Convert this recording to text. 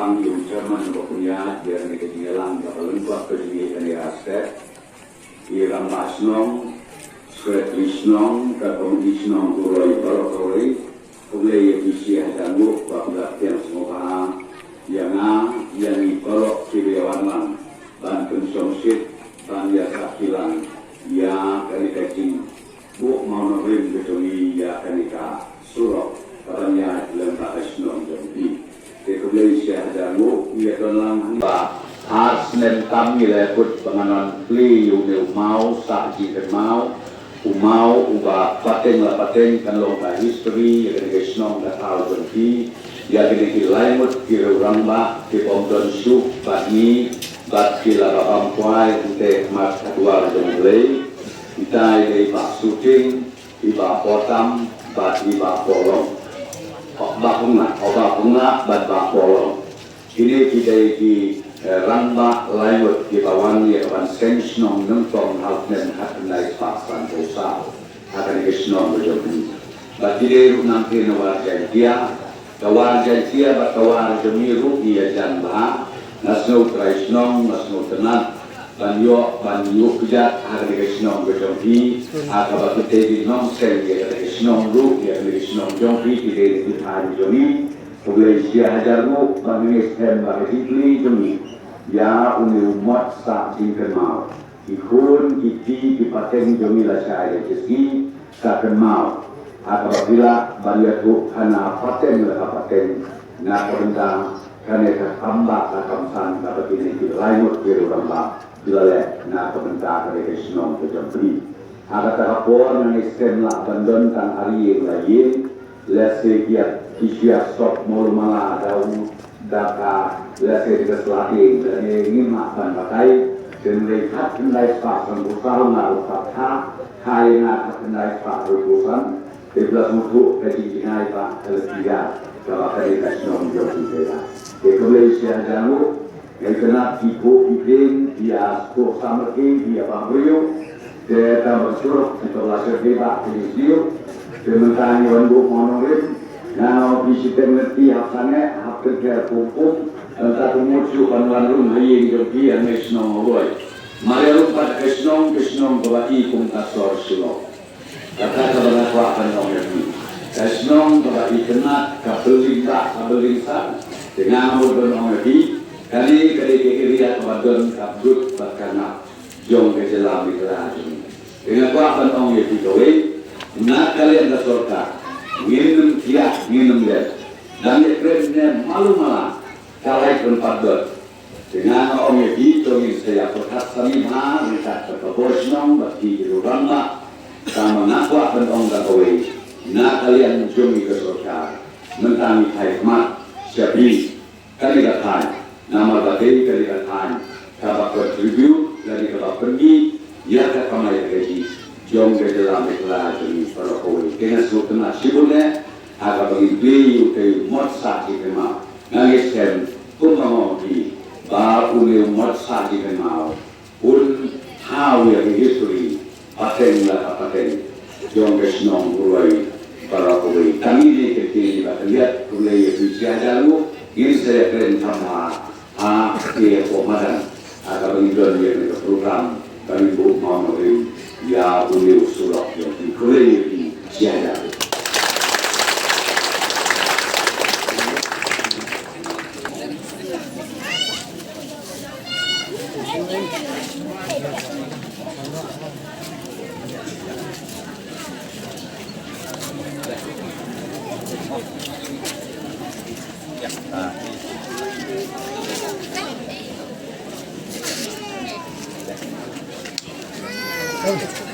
Panggung Jerman punya dia ni ketinggalan kalau lengkap kerja ini aset Iram Masnong Sret Wisnong Kapung Wisnong Kuroi Barokoi Kulai Visi Hadangu Bapak yang semua yang Ibarok Kiriawanan Banten Somsit Tanya Sakilan ya kali kacing bu mau nobrim kecuali ya kanika surok katanya lembah Wisnong jadi Kemudian Hadangu ia dalam hamba Arsnen kami leput penganan pli umil mau saji mau umau uba pateng la pateng kan lomba history ya kena Wisnong dah tahu berarti ya kena kilaimut kira ramba ke pondon su bani bat kila bampuai untuk mat kedua jemlei kita ini pak syuting iba potam bat iba polong oba bunga bat polong ini kita di ramba laimut di bawah ni akan Wisnong nongtong halten hatnai pasan dosa akan Wisnong berjumpa bat dia nanti nawar jantia kawar jantia bat kawar jemiru ia janba nasnu Wisnong nasnu tenat banyo kejat akan Wisnong berjumpa akan kita di nongsen dia Wisnong ru dia Wisnong jumpa kita di hari joni Kemudian Sia Hajarmu bagi STM bagi dibeli jemi ya uni umat sak jingkan mau ikun iti dipateng jemi lah saya jeski saken mau apabila baliatu hana paten lah paten na perintah kaneka hamba akamsan dapat ini dilaimut biru ramba bila le na perintah kaneka Wisnong kejempri agar terapor yang STM lah bandon tan hari yang lain lese kiat kisya stop mulu malah daun daka lese keselati dan ingin makan pakai dan melihat kendai pasan bersama ngaruh kata kaya nak kendai pasan berusan 11 mutu kaji jinai pak keletiga kalau kali Wisnong jauh tidak kemudian Sia Hadangu yang kena tipu ipin dia skor sama dia pamrio dia tambah suruh setelah sebebas video sementara wandu monorim Now bisita ngerti hasannya hampir kaya hukum satu musuh panwarum hayin jogi yang Wisnong awal. Mari lupa Wisnong kebaki kum kasor silo. Kata kepada kuapan orang ini. Wisnong kebaki kenat kabelingsa dengan mudon orang ini. Kali kiriat wadon kabut bakana jong kejelam di kerajaan. Dengan kuapan orang ini kawin. Nak kalian kesorka. Minum kiak, minum dia. Dan ekstremnya malu malah kalai berpadot. Dengan orang itu ingin saya perhatikan mah, mereka berkebosnong bagi diruranglah, sama nakwa bentong dakawai. Nak kalian jumi ke surga, mentami hikmat, siapi, kali datang, nama bagai kali datang, kabak bertribut, dari kabak pergi, ya kekamai gaji. Jom ke dalam ikhlas ini para kawin. Kena sultan sibulnya agak bagi utai motsa di kemau. Nangis kan pun mau di baru ni motsa di kemau. Pun tahu yang history paten lah paten. Jom ke Wisnong Kuroi para kawin. Kami ni kini kita lihat kulai Sia Hadangu ini saya keren sama ke komandan agak bagi dia program kami buat mau nori. Ya boleh usulak yang dikulai Sia Hadangu. Okay.